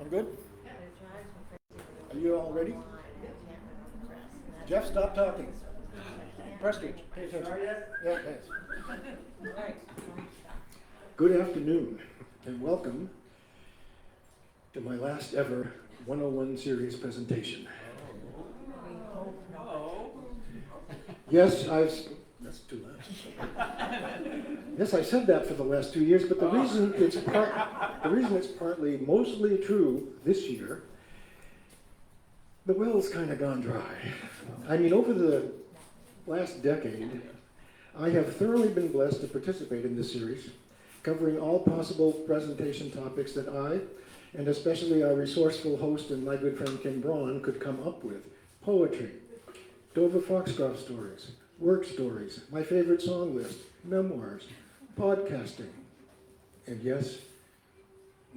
We're good? Are you all ready? Jeff, stop talking. Prestige, pay attention. Yeah, thanks. Good afternoon, and welcome to my last ever 101 series presentation. Yes, that's too loud. Yes, I said that for the last 2 years, but the reason it's mostly true this year, the well's kind of gone dry. I mean, over the last decade, I have thoroughly been blessed to participate in this series, covering all possible presentation topics that I, and especially our resourceful host and my good friend Kim Braun, could come up with. Poetry, dover-foxcroft stories, work stories, my favorite song list, memoirs, podcasting, and yes,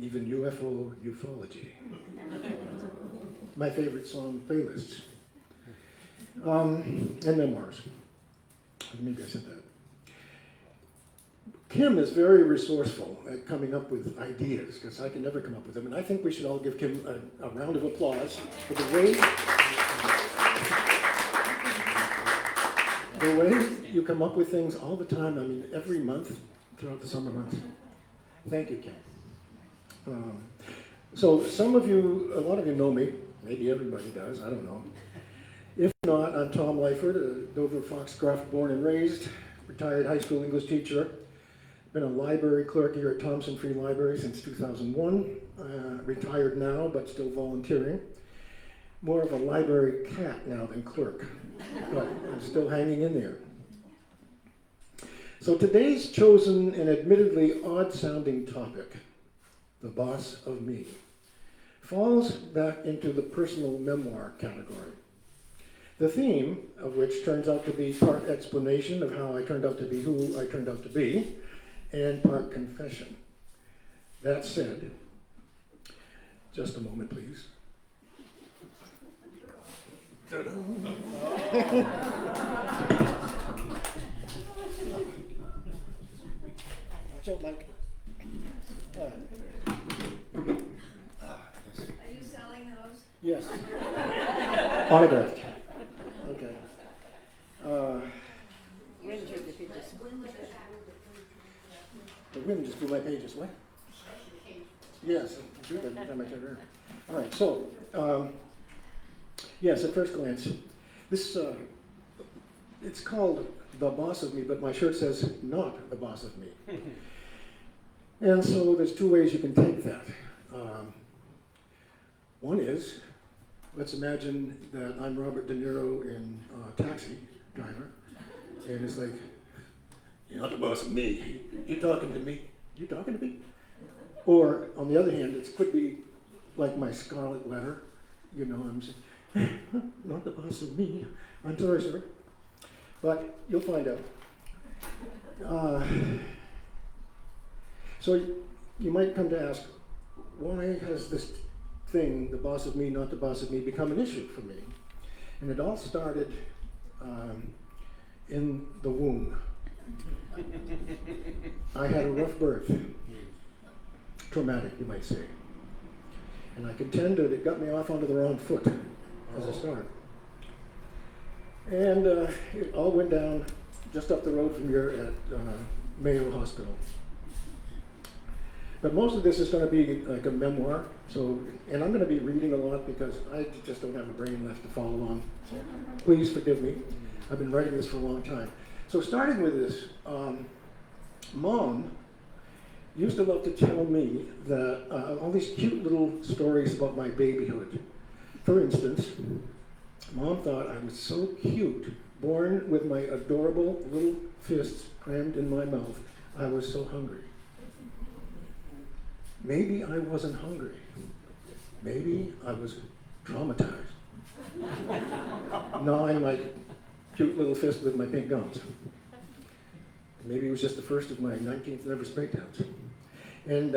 even UFO ufology. My favorite song playlists, and memoirs. Maybe I said that. Kim is very resourceful at coming up with ideas, because I can never come up with them, and I think we should all give Kim a round of applause for the way you come up with things all the time. I mean, every month throughout the summer months. Thank you, Kim. So some of you, a lot of you know me. Maybe everybody does, I don't know. If not, I'm Tom Lyford, a dover-foxcroft born and raised, retired high school English teacher. Been a library clerk here at Thompson Free Library since 2001. Retired now, but still volunteering. More of a library cat now than clerk, but I'm still hanging in there. So today's chosen and admittedly odd-sounding topic, the boss of me, falls back into the personal memoir category. The theme of which turns out to be part explanation of how I turned out to be who I turned out to be, and part confession. That said, just a moment, please. So, Mike. Are you selling those? Yes. Autographed. Okay. The wind just blew my pages. What? Yes. Every time I turn around. All right. So, yes. At first glance, this it's called "The Boss of Me," but my shirt says "Not the Boss of Me." And so there's two ways you can take that. One is, let's imagine that I'm Robert De Niro in Taxi Driver, and it's like, "You're not the boss of me. You talking to me? You talking to me?" Or on the other hand, it could be like my scarlet letter. You know, I'm saying, "Not the boss of me. I'm sorry, sir." But you'll find out. So you might come to ask, why has this thing, the boss of me, not the boss of me, become an issue for me? And it all started in the womb. I had a rough birth. Traumatic, you might say. And I contend that it got me off onto the wrong foot as a start. And it all went down just up the road from here at Mayo Hospital. But most of this is going to be like a memoir, and I'm going to be reading a lot because I just don't have a brain left to follow along. So please forgive me. I've been writing this for a long time. So starting with this, Mom used to love to tell me that all these cute little stories about my babyhood. For instance, Mom thought I was so cute, born with my adorable little fists crammed in my mouth, I was so hungry. Maybe I wasn't hungry. Maybe I was traumatized. Gnawing my cute little fist with my pink gums. Maybe it was just the first of my 19th nervous breakdowns. And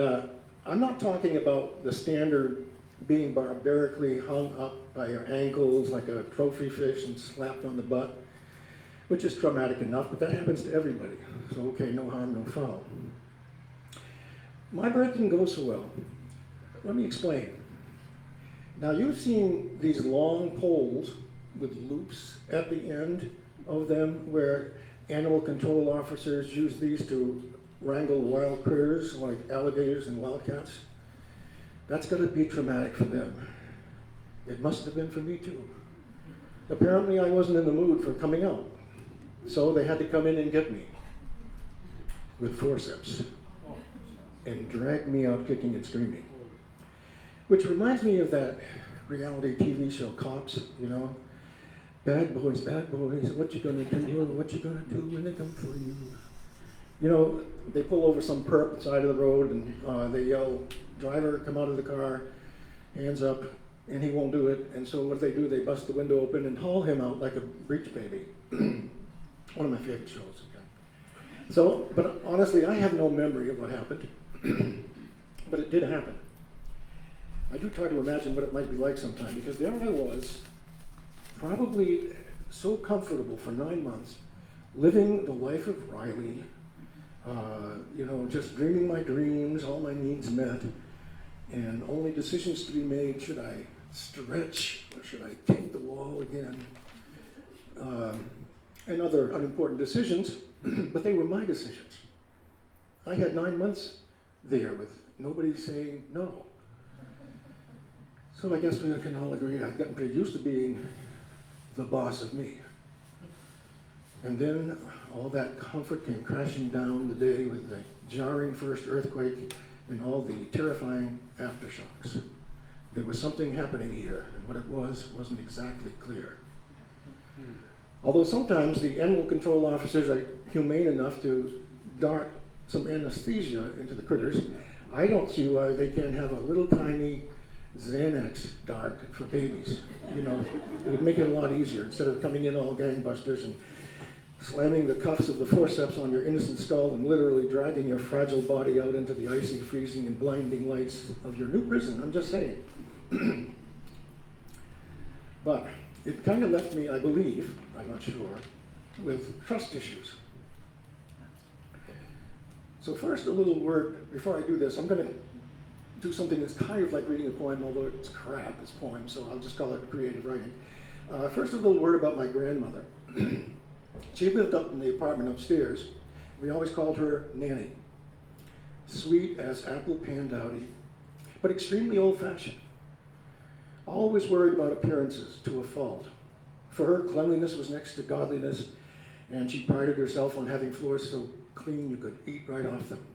I'm not talking about the standard being barbarically hung up by your ankles like a trophy fish and slapped on the butt, which is traumatic enough, but that happens to everybody. So okay, no harm, no foul. My birth didn't go so well. Let me explain. Now you've seen these long poles with loops at the end of them where animal control officers use these to wrangle wild critters like alligators and wildcats. That's going to be traumatic for them. It must have been for me too. Apparently I wasn't in the mood for coming out, so they had to come in and get me with forceps and drag me out kicking and screaming. Which reminds me of that reality TV show, Cops, you know? Bad boys, what you gonna do? What you gonna do when they come for you? You know, they pull over some perp side of the road and they yell, driver, come out of the car, hands up, and he won't do it. And so what do? They bust the window open and haul him out like a breech baby. One of my favorite shows. Okay. So, but honestly, I have no memory of what happened, but it did happen. I do try to imagine what it might be like sometime, because there I was, probably so comfortable for 9 months, living the life of Riley, you know, just dreaming my dreams, all my needs met, and only decisions to be made: should I stretch or should I take the wall again? And other unimportant decisions, but they were my decisions. I had 9 months there with nobody saying no. So I guess we can all agree I've gotten pretty used to being the boss of me. And then all that comfort came crashing down the day with the jarring first earthquake and all the terrifying aftershocks. There was something happening here, and what it wasn't exactly clear. Although sometimes the animal control officers are humane enough to dart some anesthesia into the critters, I don't see why they can't have a little tiny Xanax dart for babies. You know, it would make it a lot easier instead of coming in all gangbusters and slamming the cuffs of the forceps on your innocent skull and literally dragging your fragile body out into the icy, freezing, and blinding lights of your new prison. I'm just saying. But it kind of left me, I believe, I'm not sure, with trust issues. So first, a little word, before I do this, I'm going to do something that's kind of like reading a poem, although it's crap, it's poem, so I'll just call it creative writing. First, a little word about my grandmother. She lived up in the apartment upstairs. We always called her Nanny. Sweet as apple pandowdy, but extremely old-fashioned. Always worried about appearances to a fault. For her, cleanliness was next to godliness, and she prided herself on having floors so clean you could eat right off them.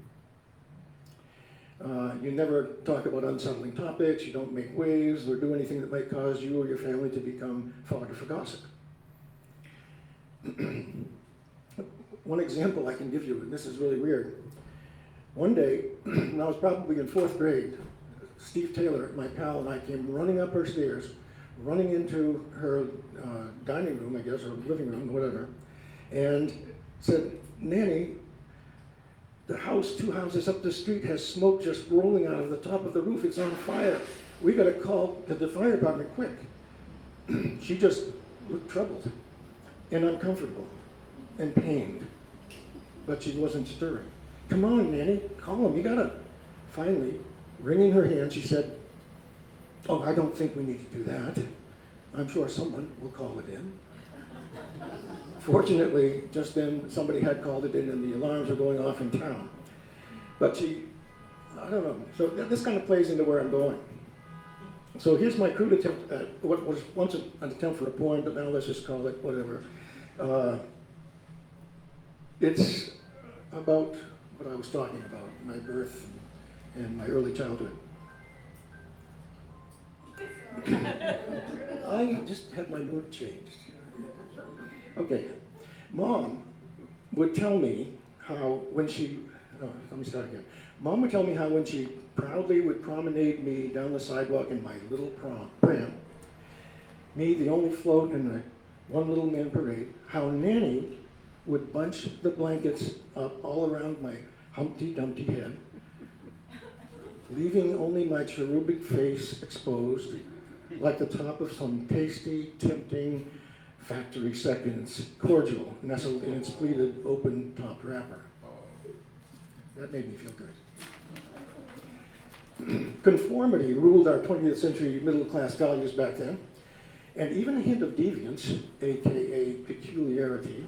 You never talk about unsettling topics, you don't make waves or do anything that might cause you or your family to become fodder for gossip. One example I can give you, and this is really weird. One day, when I was probably in 4th grade, Steve Taylor, my pal, and I came running up her stairs, running into her dining room, I guess, or living room, whatever, and said, "Nanny, the house 2 houses up the street has smoke just rolling out of the top of the roof. It's on fire. We got to call the fire department quick." She just looked troubled and uncomfortable and pained, but she wasn't stirring. "Come on, Nanny, call him. You gotta." Finally, wringing her hand, she said, "Oh, I don't think we need to do that. I'm sure someone will call it in." Fortunately, just then, somebody had called it in and the alarms were going off in town. But I don't know. So this kind of plays into where I'm going. So here's my crude attempt at what was once an attempt for a poem, but now let's just call it whatever. It's about what I was talking about, my birth and my early childhood. I just had my mood changed. Okay, Mom would tell me how when she, let me start again. Mom would tell me how when she proudly would promenade me down the sidewalk in my little pram, me, the only float in the one little man parade, how Nanny would bunch the blankets up all around my Humpty Dumpty head, leaving only my cherubic face exposed like the top of some tasty, tempting factory seconds cordial nestled in its pleated open-topped wrapper. That made me feel good. Conformity ruled our 20th century middle-class values back then, and even a hint of deviance, aka peculiarity,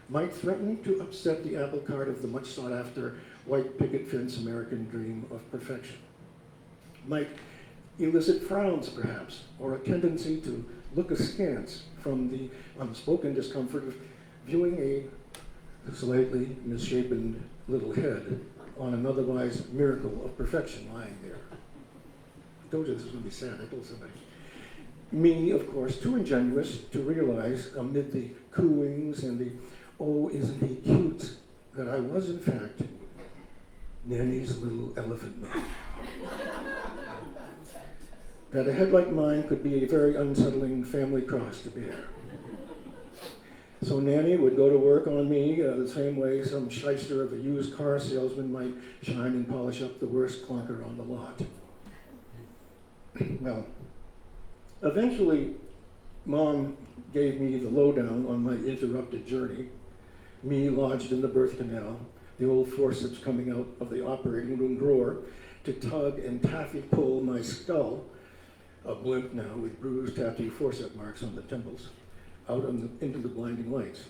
might threaten to upset the apple cart of the much sought-after white picket fence American dream of perfection. Might elicit frowns, perhaps, or a tendency to look askance from the unspoken discomfort of viewing a slightly misshapen little head on an otherwise miracle of perfection lying there. I told you this was going to be sad, I told somebody. Me, of course, too ingenuous to realize amid the cooings and the "oh, isn't he cute," that I was, in fact, Nanny's little elephant man. That a head like mine could be a very unsettling family cross to bear. So Nanny would go to work on me the same way some shyster of a used car salesman might shine and polish up the worst clunker on the lot. Well, eventually, Mom gave me the lowdown on my interrupted journey. Me lodged in the birth canal, the old forceps coming out of the operating room drawer to tug and taffy pull my skull, a blimp now with bruised tattoo forceps marks on the temples, out into the blinding lights.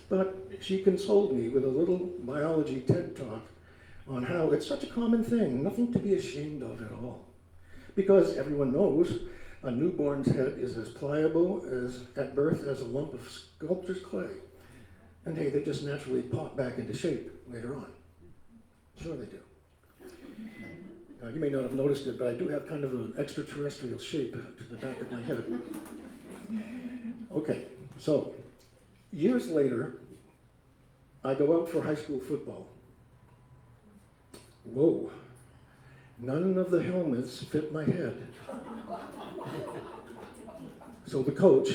But she consoled me with a little biology TED talk on how it's such a common thing, nothing to be ashamed of at all. Because everyone knows a newborn's head is as pliable at birth as a lump of sculptor's clay. And hey, they just naturally pop back into shape later on. Sure they do. You may not have noticed it, but I do have kind of an extraterrestrial shape to the back of my head. Okay, so years later, I go out for high school football. Whoa, none of the helmets fit my head. So the coach,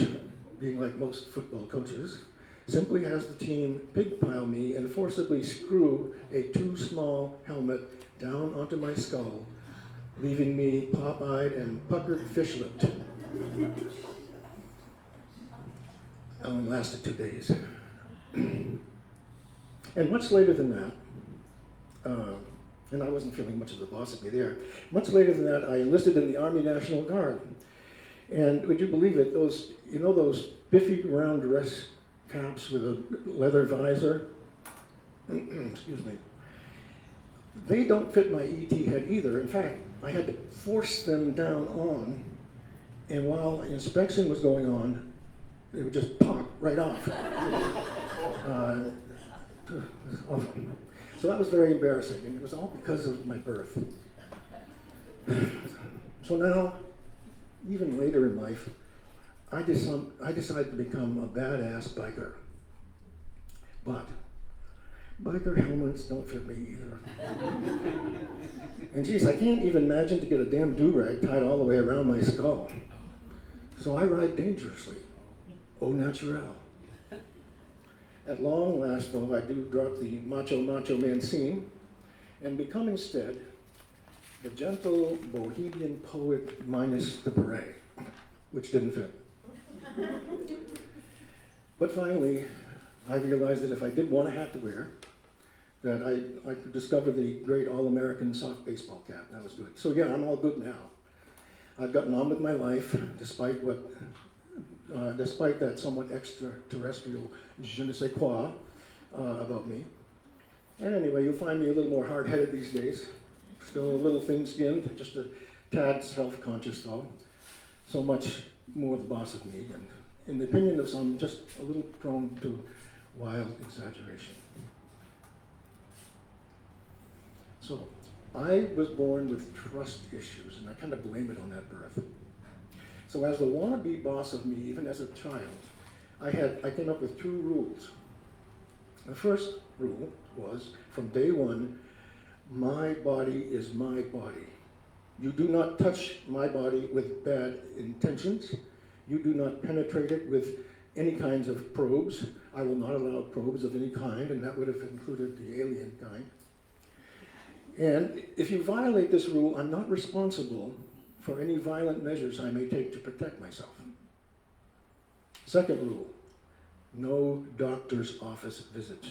being like most football coaches, simply has the team pigpile me and forcibly screw a too small helmet down onto my skull, leaving me pop-eyed and puckered fish-lipped. Only lasted 2 days. And much later than that, and I wasn't feeling much of the boss of me there, much later than that, I enlisted in the Army National Guard. And would you believe it, those biffy round dress caps with a leather visor, excuse me, they don't fit my ET head either. In fact, I had to force them down on, and while inspection was going on, they would just pop right off. So that was very embarrassing, and it was all because of my birth. So now, even later in life, I decided to become a badass biker. But biker helmets don't fit me either. And geez, I can't even imagine to get a damn do-rag tied all the way around my skull. So I ride dangerously, au naturel. At long last, though, I do drop the macho man scene and become instead the gentle bohemian poet minus the beret, which didn't fit. But finally, I realized that if I did want a hat to wear, that I could discover the great all-American soft baseball cap. That was good. So yeah, I'm all good now. I've gotten on with my life, despite that somewhat extraterrestrial je ne sais quoi about me. And anyway, you'll find me a little more hard-headed these days. Still a little thin-skinned, just a tad self-conscious though. So much more the boss of me, and in the opinion of some, just a little prone to wild exaggeration. So, I was born with trust issues, and I kind of blame it on that birth. So as the wannabe boss of me, even as a child, I came up with 2 rules. The first rule was, from day one, my body is my body. You do not touch my body with bad intentions. You do not penetrate it with any kinds of probes. I will not allow probes of any kind, and that would have included the alien kind. And if you violate this rule, I'm not responsible for any violent measures I may take to protect myself. Second rule, No doctor's office visits.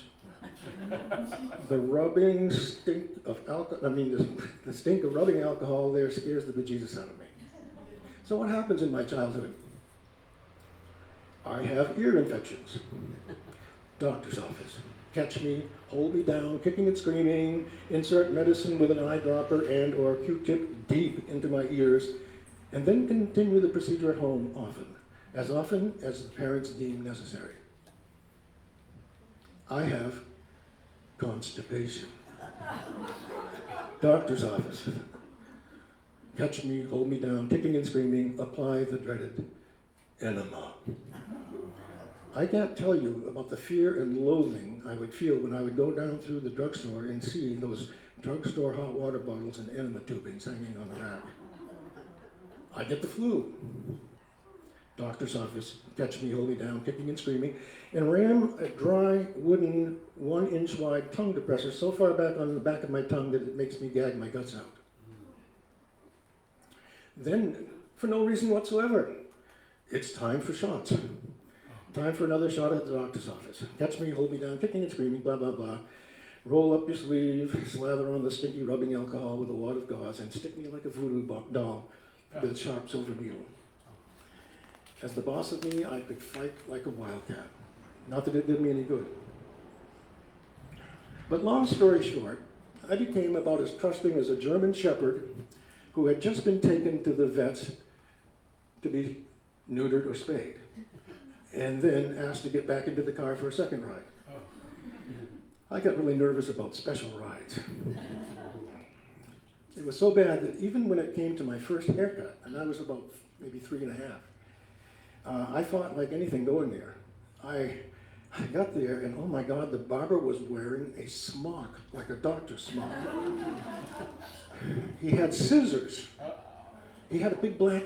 The rubbing stink of alcohol, the stink of rubbing alcohol there scares the bejesus out of me. So what happens in my childhood? I have ear infections. Doctor's office. Catch me, hold me down, kicking and screaming, insert medicine with an eyedropper and or Q-tip deep into my ears, and then continue the procedure at home often as the parents deem necessary. I have constipation. Doctor's office. Catch me, hold me down, kicking and screaming, apply the dreaded enema. I can't tell you about the fear and loathing I would feel when I would go down through the drugstore and see those drugstore hot water bottles and enema tubings hanging on the rack. I get the flu. Doctor's office, catch me, hold me down, kicking and screaming, and ram a dry, wooden, 1-inch wide tongue depressor so far back on the back of my tongue that it makes me gag my guts out. Then, for no reason whatsoever, it's time for shots. Time for another shot at the doctor's office. Catch me, hold me down, kicking and screaming, blah, blah, blah. Roll up your sleeve, slather on the stinky rubbing alcohol with a wad of gauze, and stick me like a voodoo doll with a sharp silver needle. As the boss of me, I could fight like a wildcat. Not that it did me any good. But long story short, I became about as trusting as a German shepherd who had just been taken to the vets to be neutered or spayed, and then asked to get back into the car for a second ride. I got really nervous about special rides. It was so bad that even when it came to my first haircut, and I was about maybe 3.5, I fought like anything going there. I got there, and oh my God, the barber was wearing a smock, like a doctor's smock. He had scissors. He had a big black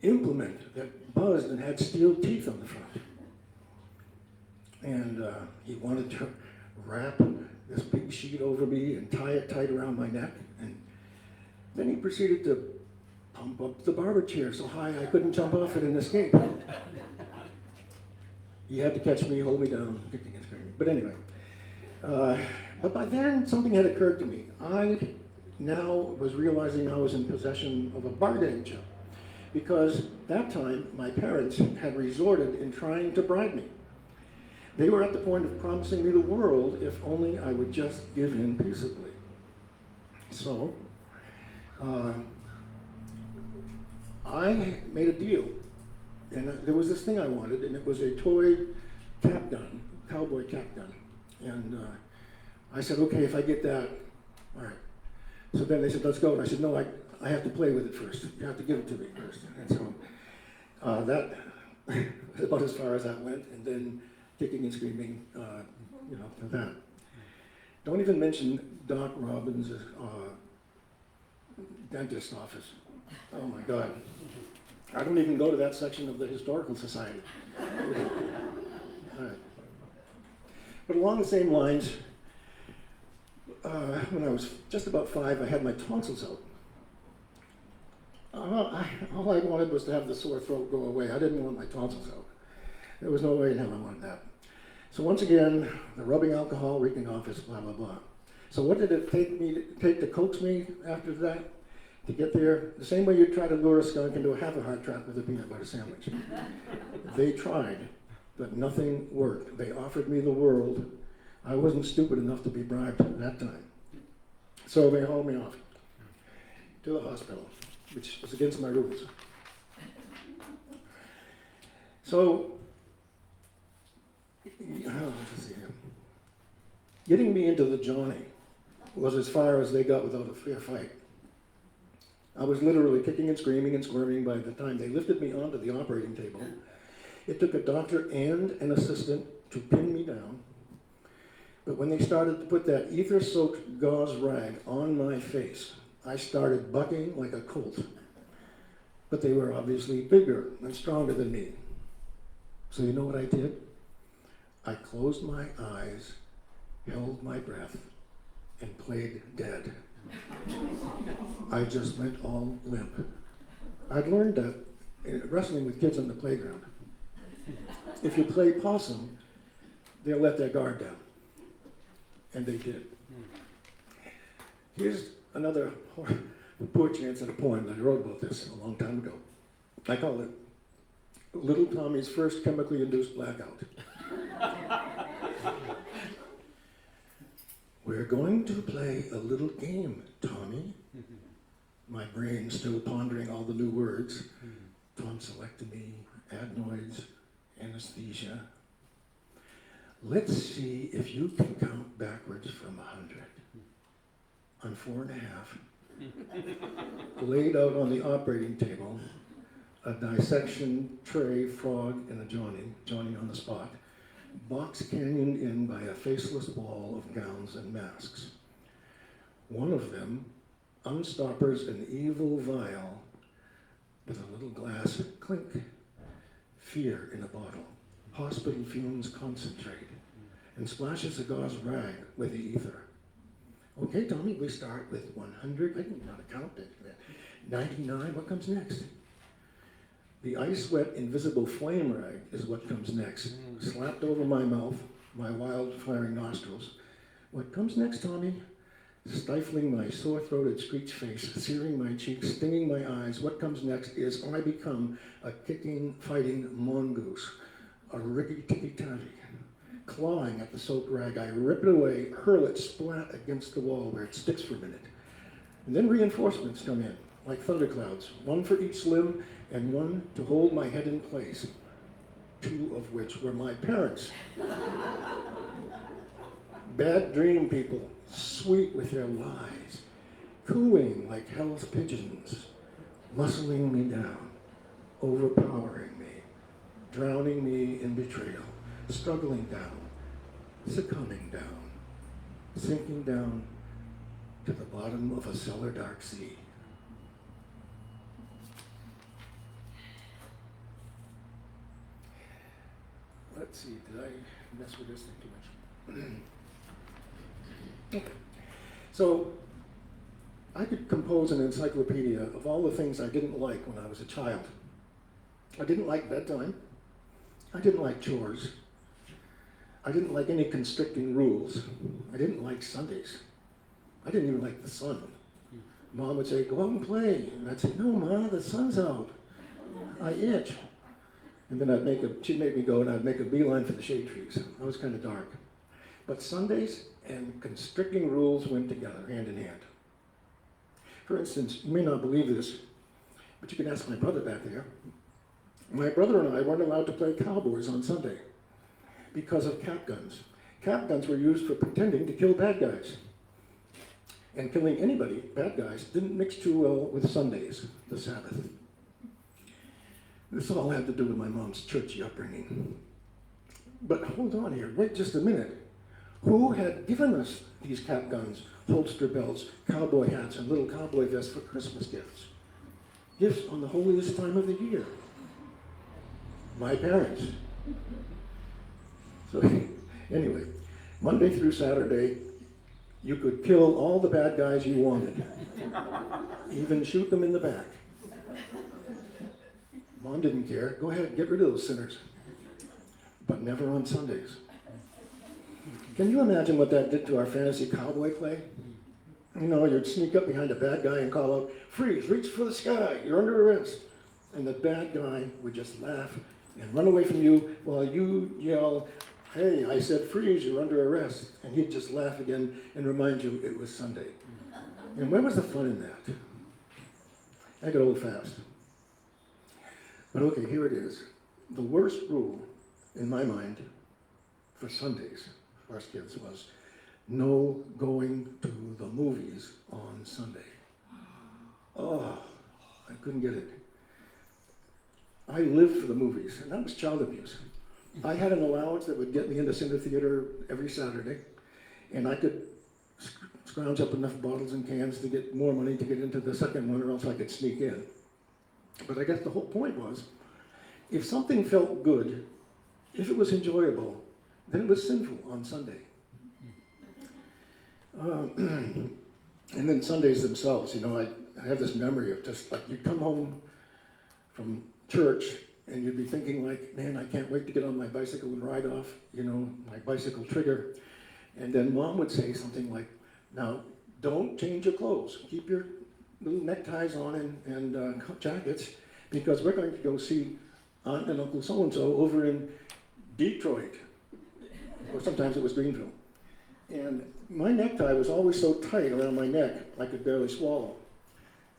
implement that buzzed and had steel teeth on the front. And he wanted to wrap this big sheet over me and tie it tight around my neck. And then he proceeded to pump up the barber chair so high I couldn't jump off it and escape. He had to catch me, hold me down, kicking and screaming. But anyway, but by then something had occurred to me. I now was realizing I was in possession of a bargaining chip, because that time my parents had resorted in trying to bribe me. They were at the point of promising me the world if only I would just give in peaceably. So, I made a deal, and there was this thing I wanted, and it was a toy cap gun, cowboy cap gun. And I said, okay, if I get that, all right. So then they said, let's go. And I said, no, I have to play with it first. You have to give it to me first. And so that was about as far as that went, and then kicking and screaming, for that. Don't even mention Doc Robbins' dentist office. Oh my God. I don't even go to that section of the Historical Society. All right. But along the same lines, when I was just about 5, I had my tonsils out. All I wanted was to have the sore throat go away. I didn't want my tonsils out. There was no way in hell I wanted that. So once again, the rubbing alcohol, wreaking office, blah, blah, blah. So what did it take to coax me after that? To get there, the same way you try to lure a skunk into a half-a-heart trap with a peanut butter sandwich. They tried, but nothing worked. They offered me the world. I wasn't stupid enough to be bribed at that time. So they hauled me off to the hospital, which was against my rules. So, let's see here. Getting me into the Johnny was as far as they got without a fair fight. I was literally kicking and screaming and squirming by the time they lifted me onto the operating table. It took a doctor and an assistant to pin me down. But when they started to put that ether-soaked gauze rag on my face, I started bucking like a colt. But they were obviously bigger and stronger than me. So you know what I did? I closed my eyes, held my breath, and played dead. I just went all limp. I'd learned that wrestling with kids on the playground. if you play possum, they'll let their guard down. And they did. Here's another poor chance at a poem that I wrote about this a long time ago. I call it Little Tommy's First Chemically Induced Blackout. We're going to play a little game, Tommy. My brain still pondering all the new words. Tonsillectomy, adenoids, anesthesia. Let's see if you can count backwards from 100. On 4.5. Laid out on the operating table, a dissection tray, frog, and a Johnny on the spot, box canyoned in by a faceless wall of gowns and masks. One of them, unstoppers an evil vial with a little glass clink. Fear in a bottle, hospital fumes concentrate, and splashes a gauze rag with the ether. Okay, Tommy, we start with 100. I didn't know how to count it. 99, what comes next? The ice-wet invisible flame rag is what comes next. Slapped over my mouth, my wild-firing nostrils. What comes next, Tommy? Stifling my sore-throated screech face, searing my cheeks, stinging my eyes. What comes next is I become a kicking, fighting mongoose, a riggy-ticky-tatty. Clawing at the soaked rag, I rip it away, hurl it splat against the wall where it sticks for a minute. And then reinforcements come in, like thunderclouds, one for each limb and one to hold my head in place, two of which were my parents. Bad dream people, sweet with their lies, cooing like hell's pigeons, muscling me down, overpowering me, drowning me in betrayal, struggling down, succumbing down, sinking down to the bottom of a cellar dark sea. Let's see, did I mess with this thing too much? Okay. So, I could compose an encyclopedia of all the things I didn't like when I was a child. I didn't like bedtime. I didn't like chores. I didn't like any constricting rules. I didn't like Sundays. I didn't even like the sun. Mom would say, go out and play. And I'd say, no, Ma, the sun's out. I itch. And then she'd make me go and I'd make a beeline for the shade trees. I was kind of dark. But Sundays and constricting rules went together, hand in hand. For instance, you may not believe this, but you can ask my brother back there. My brother and I weren't allowed to play cowboys on Sunday because of cap guns. Cap guns were used for pretending to kill bad guys. And killing anybody, bad guys, didn't mix too well with Sundays, the Sabbath. This all had to do with my mom's churchy upbringing. But hold on here, wait just a minute. Who had given us these cap guns, holster belts, cowboy hats, and little cowboy vests for Christmas gifts? Gifts on the holiest time of the year. My parents. So anyway, Monday through Saturday, you could kill all the bad guys you wanted. Even shoot them in the back. Mom didn't care. Go ahead, get rid of those sinners. But never on Sundays. Can you imagine what that did to our fantasy cowboy play? You know, you'd sneak up behind a bad guy and call out, freeze, reach for the sky, you're under arrest. And the bad guy would just laugh and run away from you while you yell, hey, I said freeze, you're under arrest. And he'd just laugh again and remind you it was Sunday. And where was the fun in that? I got old fast. But okay, here it is. The worst rule, in my mind, for Sundays, for us kids, was no going to the movies on Sunday. Oh, I couldn't get it. I lived for the movies, and that was child abuse. I had an allowance that would get me into Center Theater every Saturday, and I could scrounge up enough bottles and cans to get more money to get into the second one, or else I could sneak in. But I guess the whole point was, if something felt good, if it was enjoyable, then it was sinful on Sunday. And then Sundays themselves, you know, I have this memory of just like you'd come home from church and you'd be thinking like, man, I can't wait to get on my bicycle and ride off, my bicycle trigger. And then Mom would say something like, now, don't change your clothes. Keep your little neckties on and jackets, because we're going to go see Aunt and Uncle so-and-so over in Detroit. Or sometimes it was Greenville. And my necktie was always so tight around my neck, I could barely swallow.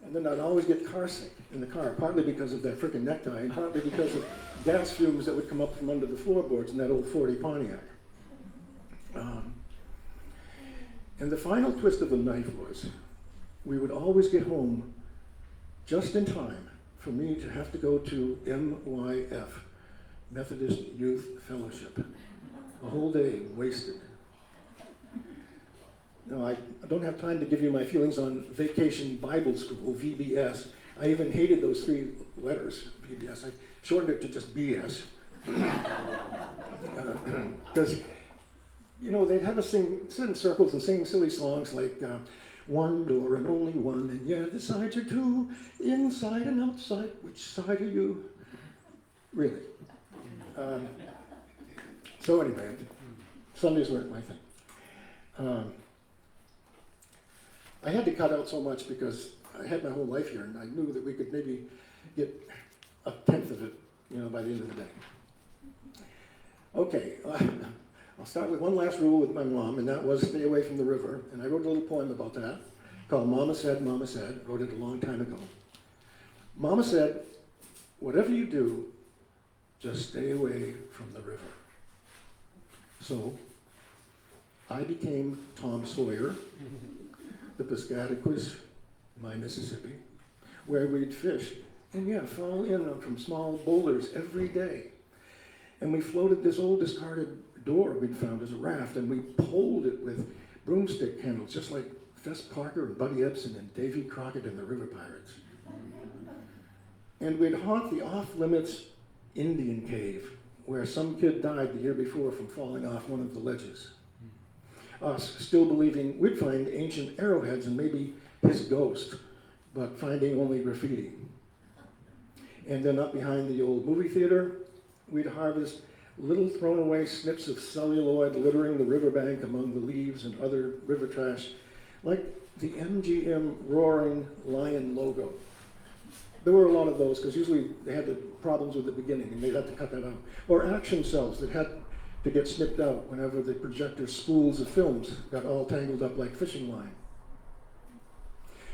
And then I'd always get car sick in the car, partly because of that frickin' necktie, and partly because of gas fumes that would come up from under the floorboards in that old 40 Pontiac. And the final twist of the knife was, we would always get home just in time for me to have to go to MYF, Methodist Youth Fellowship. A whole day wasted. Now, I don't have time to give you my feelings on Vacation Bible School, VBS. I even hated those 3 letters, VBS. I shortened it to just BS. Because, they'd have us sit in circles and sing silly songs like, one door and only one, and yeah, the sides are 2, inside and outside, which side are you? Really. So anyway, Sundays weren't my thing. I had to cut out so much because I had my whole life here, and I knew that we could maybe get 1/10 of it, by the end of the day. Okay, I'll start with one last rule with my mom, and that was stay away from the river. And I wrote a little poem about that called Mama Said, wrote it a long time ago. Mama said, whatever you do, just stay away from the river. So, I became Tom Sawyer, the Piscataquis, my Mississippi, where we'd fish and fall in from small boulders every day. And we floated this old discarded door we'd found as a raft, and we poled it with broomstick handles, just like Fess Parker and Buddy Ebsen and Davy Crockett and the River Pirates. And we'd haunt the off-limits Indian cave, where some kid died the year before from falling off one of the ledges. Us still believing we'd find ancient arrowheads and maybe his ghost, but finding only graffiti. And then up behind the old movie theater, we'd harvest little thrown away snips of celluloid littering the riverbank among the leaves and other river trash, like the MGM Roaring Lion logo. There were a lot of those, because usually they had the problems with the beginning and they'd have to cut that out. Or action cells that had to get snipped out whenever the projector spools of films got all tangled up like fishing line.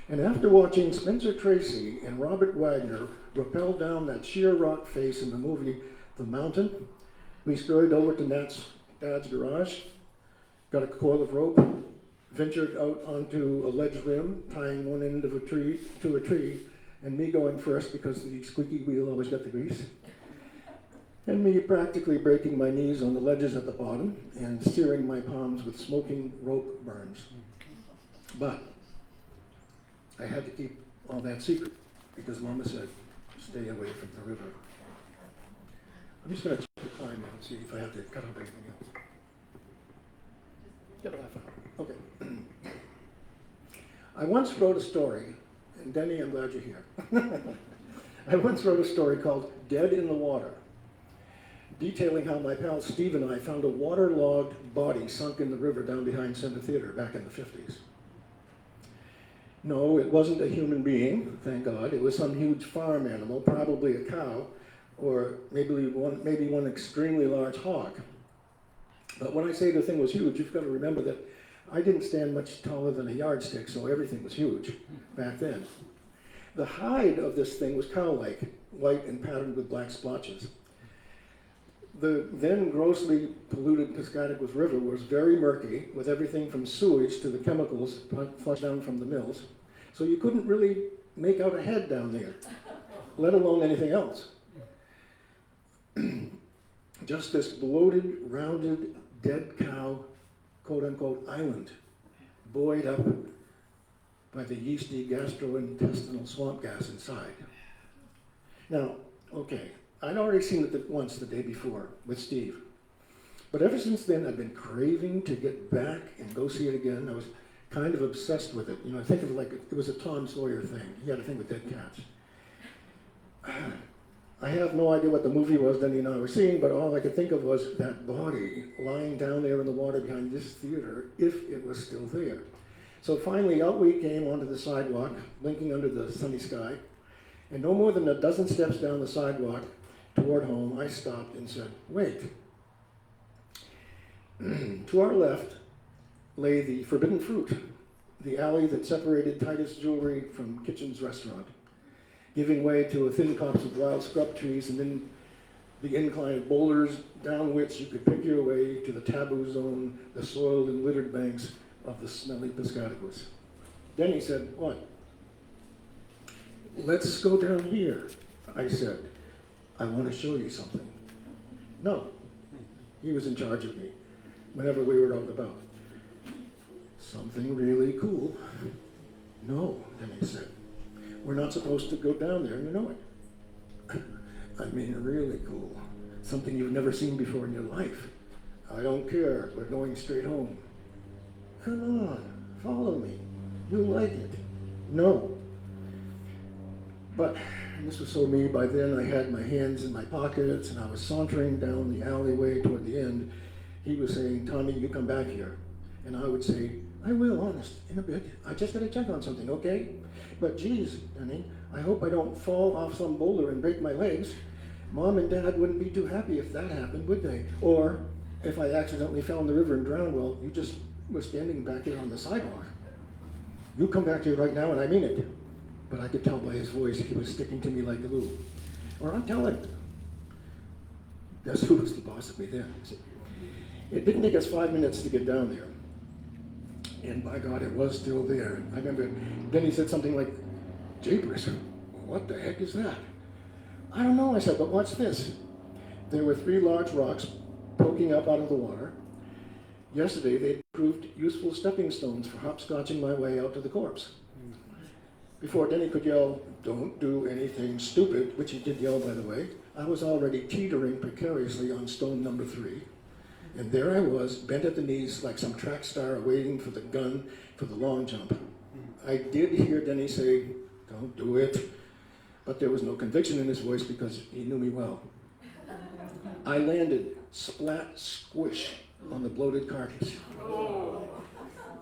And after watching Spencer Tracy and Robert Wagner rappel down that sheer rock face in the movie The Mountain, we scurried over to Nat's dad's garage, got a coil of rope, ventured out onto a ledge rim, tying one end of a tree to a tree, and me going first because the squeaky wheel always got the grease, and me practically breaking my knees on the ledges at the bottom and searing my palms with smoking rope burns. But I had to keep all that secret because Mama said, stay away from the river. I'm just going to check the time and see if I have to cut out anything else. Get a laugh out. Okay. I once wrote a story, and Denny, I'm glad you're here. I once wrote a story called Dead in the Water, detailing how my pal Steve and I found a waterlogged body sunk in the river down behind Center Theater back in the 50s. No, it wasn't a human being, thank God. It was some huge farm animal, probably a cow, or maybe one extremely large hog. But when I say the thing was huge, you've got to remember that I didn't stand much taller than a yardstick, so everything was huge back then. The hide of this thing was cow-like, white and patterned with black splotches. The then grossly polluted Piscataquis River was very murky, with everything from sewage to the chemicals flushed down from the mills. So you couldn't really make out a head down there, let alone anything else. Just this bloated, rounded, dead cow, quote-unquote, island, buoyed up by the yeasty gastrointestinal swamp gas inside. Now, okay, I'd already seen it once the day before with Steve. But ever since then, I've been craving to get back and go see it again. I was kind of obsessed with it. You know, I think of it like it was a Tom Sawyer thing. He had a thing with dead cats. I have no idea what the movie was Denny and I were seeing, but all I could think of was that body lying down there in the water behind this theater, if it was still there. So finally, out we came onto the sidewalk, blinking under the sunny sky, and no more than a dozen steps down the sidewalk toward home, I stopped and said, wait. To our left lay the Forbidden Fruit, the alley that separated Titus Jewelry from Kitchen's restaurant, giving way to a thin copse of wild scrub trees and then the incline of boulders down which you could pick your way to the taboo zone, the soiled and littered banks of the smelly Piscataquis. Denny said, what? Let's go down here, I said. I want to show you something. No, he was in charge of me whenever we were out and about. Something really cool. No, Denny said. We're not supposed to go down there, and you know it. I mean, really cool. Something you've never seen before in your life. I don't care, we're going straight home. Come on, follow me. You'll like it. No. But this was so me, by then I had my hands in my pockets and I was sauntering down the alleyway toward the end. He was saying, Tommy, you come back here. And I would say, I will, honest, in a bit. I just gotta check on something, okay? But geez, Denny, I hope I don't fall off some boulder and break my legs. Mom and Dad wouldn't be too happy if that happened, would they? Or if I accidentally fell in the river and drowned, well, you just were standing back there on the sidewalk. You come back here right now and I mean it. But I could tell by his voice he was sticking to me like glue. Or I'm telling. Guess who was the boss of me then? It didn't take us 5 minutes to get down there. And by God, it was still there. I remember Denny said something like, Jeepers, what the heck is that? I don't know, I said, but watch this. There were 3 large rocks poking up out of the water. Yesterday, they proved useful stepping stones for hopscotching my way out to the corpse. Before Denny could yell, don't do anything stupid, which he did yell, by the way, I was already teetering precariously on stone number 3. And there I was, bent at the knees like some track star waiting for the gun for the long jump. I did hear Denny say, don't do it. But there was no conviction in his voice because he knew me well. I landed splat squish on the bloated carcass.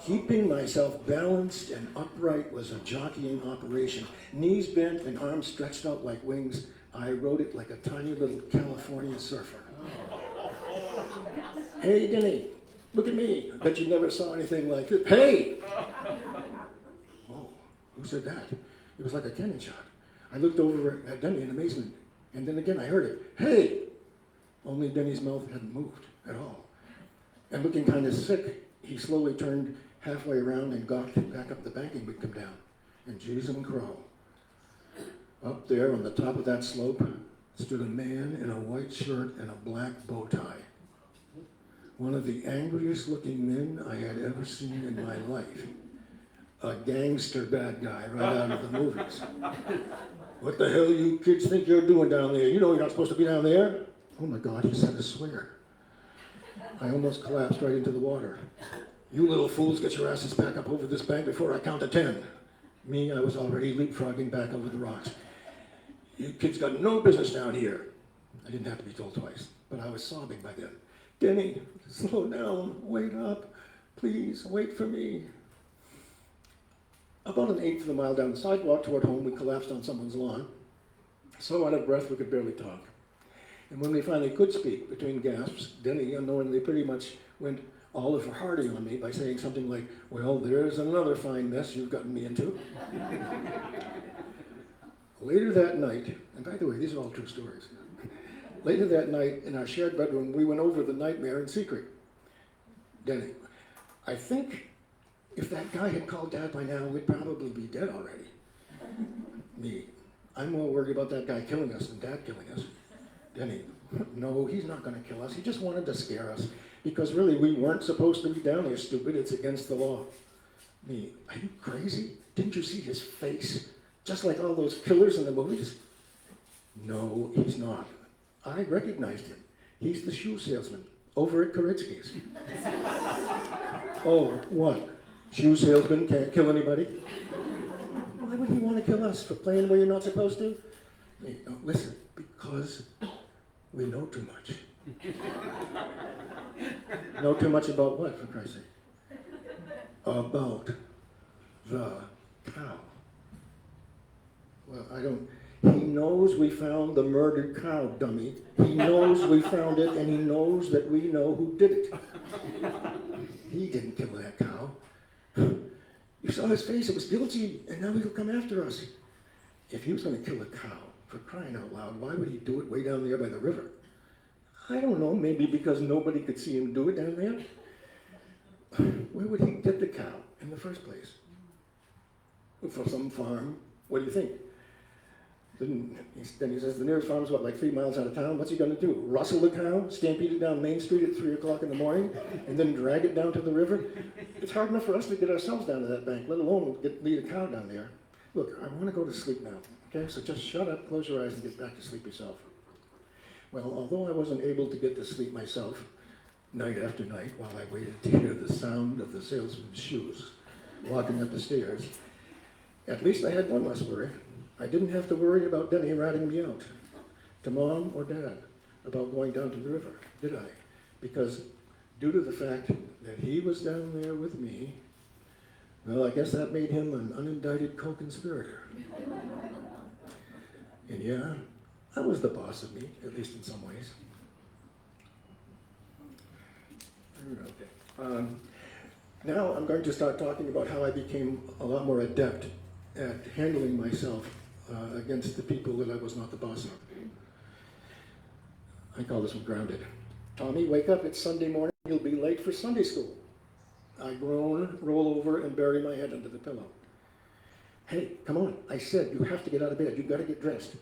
Keeping myself balanced and upright was a jockeying operation. Knees bent and arms stretched out like wings, I rode it like a tiny little California surfer. Hey, Denny, look at me. Bet you never saw anything like this. Hey! Oh, who said that? It was like a cannon shot. I looked over at Denny in amazement, and then again I heard it. Hey! Only Denny's mouth hadn't moved at all. And looking kind of sick, he slowly turned halfway around and gawked back up the banking we'd come down. And Jeez and Crow. Up there on the top of that slope stood a man in a white shirt and a black bow tie. One of the angriest looking men I had ever seen in my life. A gangster bad guy right out of the movies. What the hell you kids think you're doing down there? You know you're not supposed to be down there. Oh my God, he said a swear. I almost collapsed right into the water. You little fools, get your asses back up over this bank before I count to 10. Me, I was already leapfrogging back over the rocks. You kids got no business down here. I didn't have to be told twice, but I was sobbing by then. Denny, slow down, wait up, please, wait for me. About 1/8 of a mile down the sidewalk toward home, we collapsed on someone's lawn. So out of breath, we could barely talk. And when we finally could speak, between gasps, Denny unknowingly pretty much went Oliver Hardy on me by saying something like, well, there's another fine mess you've gotten me into. Later that night, and by the way, these are all true stories. Later that night, in our shared bedroom, we went over the nightmare in secret. Denny, I think if that guy had called Dad by now, we'd probably be dead already. Me, I'm more worried about that guy killing us than Dad killing us. Denny, no, he's not going to kill us. He just wanted to scare us. Because really, we weren't supposed to be down here, stupid. It's against the law. Me, are you crazy? Didn't you see his face? Just like all those killers in the movies? No, he's not. I recognized him. He's the shoe salesman over at Koritsky's. Oh, what? Shoe salesman can't kill anybody? Why would he want to kill us for playing where you're not supposed to? Listen, because we know too much. Know too much about what, for Christ's sake? About the cow. Well, I don't. He knows we found the murdered cow, dummy. He knows we found it, and he knows that we know who did it. He didn't kill that cow. You saw his face, it was guilty, and now he'll come after us. If he was going to kill a cow, for crying out loud, why would he do it way down there by the river? I don't know, maybe because nobody could see him do it down there. Where would he get the cow in the first place? For some farm. What do you think? Then he says the nearest farm's what, like 3 miles out of town? What's he going to do? Rustle the cow, stampede it down Main Street at 3 o'clock in the morning, and then drag it down to the river? It's hard enough for us to get ourselves down to that bank, let alone lead a cow down there. Look, I want to go to sleep now, okay? So just shut up, close your eyes, and get back to sleep yourself. Well, although I wasn't able to get to sleep myself, night after night, while I waited to hear the sound of the salesman's shoes walking up the stairs, at least I had one less worry. I didn't have to worry about Denny ratting me out to Mom or Dad about going down to the river, did I? Because due to the fact that he was down there with me, well, I guess that made him an unindicted co-conspirator. And yeah, I was the boss of me, at least in some ways. Okay. Now I'm going to start talking about how I became a lot more adept at handling myself against the people that I was not the boss of. I call this one grounded. Tommy, wake up, it's Sunday morning, you'll be late for Sunday school. I groan, roll over, and bury my head under the pillow. Hey, come on, I said you have to get out of bed, you've got to get dressed.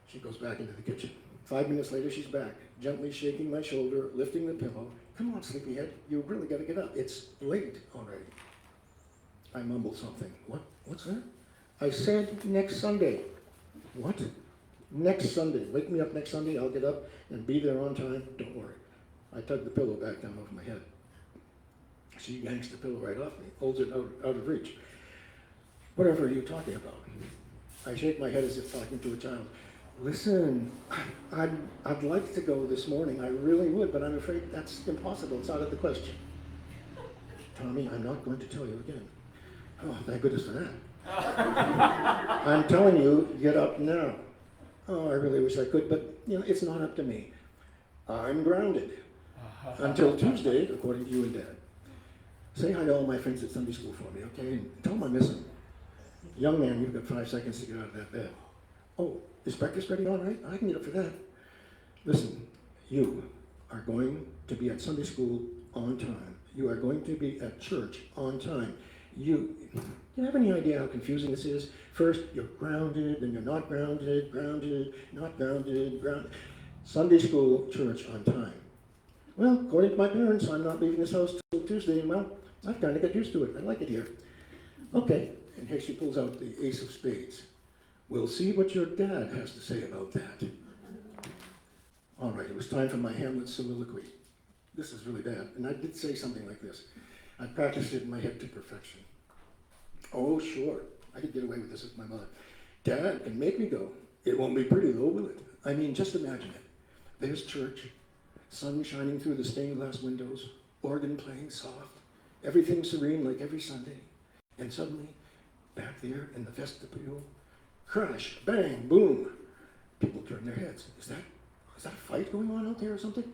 She goes back into the kitchen. 5 minutes later, she's back, gently shaking my shoulder, lifting the pillow. Come on, sleepyhead, you really got to get up. It's late already. I mumble something. What's that? I said next Sunday. What? Next Sunday. Wake me up next Sunday, I'll get up and be there on time. Don't worry. I tug the pillow back down over my head. She yanks the pillow right off me, holds it out of reach. Whatever are you talking about? I shake my head as if talking to a child. Listen, I'd like to go this morning. I really would, but I'm afraid that's impossible. It's out of the question. Tommy, I'm not going to tell you again. Oh, thank goodness for that. I'm telling you, get up now. Oh, I really wish I could, but it's not up to me. I'm grounded. Until Tuesday, according to you and Dad. Say hi to all my friends at Sunday school for me, okay? And tell them I miss them. Young man, you've got 5 seconds to get out of that bed. Oh, is breakfast ready all right? I can get up for that. Listen, you are going to be at Sunday school on time. You are going to be at church on time. Do you have any idea how confusing this is? First, you're grounded, then you're not grounded, grounded, not grounded, grounded. Sunday school, church on time. Well, according to my parents, I'm not leaving this house till Tuesday, and well, I've kind of got used to it. I like it here. Okay, and here she pulls out the ace of spades. We'll see what your dad has to say about that. All right, it was time for my Hamlet soliloquy. This is really bad, and I did say something like this. I practiced it in my head to perfection. Oh, sure, I could get away with this with my mother. Dad can make me go. It won't be pretty though, will it? I mean, just imagine it. There's church, sun shining through the stained glass windows, organ playing soft, everything serene like every Sunday. And suddenly, back there in the vestibule, crash, bang, boom. People turn their heads. Is that a fight going on out there or something?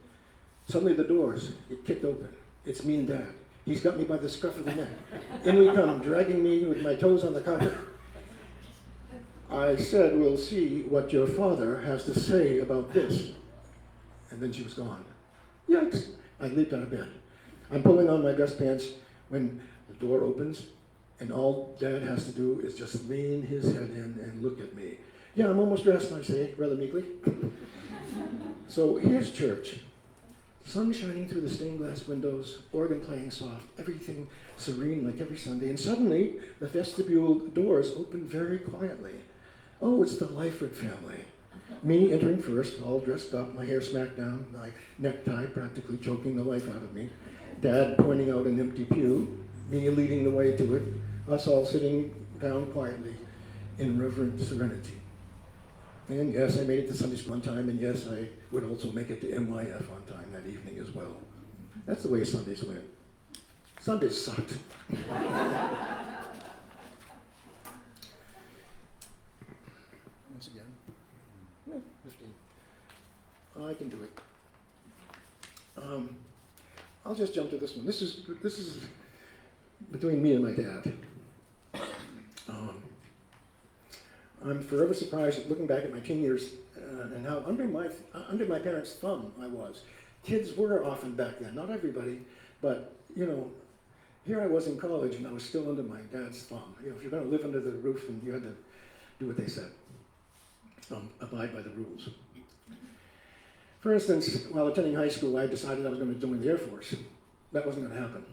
Suddenly the doors get kicked open. It's me and Dad. He's got me by the scruff of the neck. In we come, dragging me with my toes on the carpet. I said, we'll see what your father has to say about this. And then she was gone. Yikes! I leaped out of bed. I'm pulling on my dress pants when the door opens, and all Dad has to do is just lean his head in and look at me. Yeah, I'm almost dressed, I say, rather meekly. So here's church. Sun shining through the stained glass windows, organ playing soft, everything serene like every Sunday, and suddenly the vestibule doors open very quietly. Oh, it's the Lyford family. Me entering first, all dressed up, my hair smacked down, my necktie practically choking the life out of me. Dad pointing out an empty pew, me leading the way to it, us all sitting down quietly in reverent serenity. And yes, I made it to Sunday school on time, and yes, I would also make it to MYF on time that evening as well. That's the way Sundays went. Sundays sucked. Once again, 15. I can do it. I'll just jump to this one. This is between me and my dad. I'm forever surprised at looking back at my teen years and how under my parents' thumb I was. Kids were often back then, not everybody, but you know, here I was in college and I was still under my dad's thumb. You know, if you're going to live under the roof, then you had to do what they said, abide by the rules. For instance, while attending high school, I decided I was going to join the Air Force. That wasn't going to happen,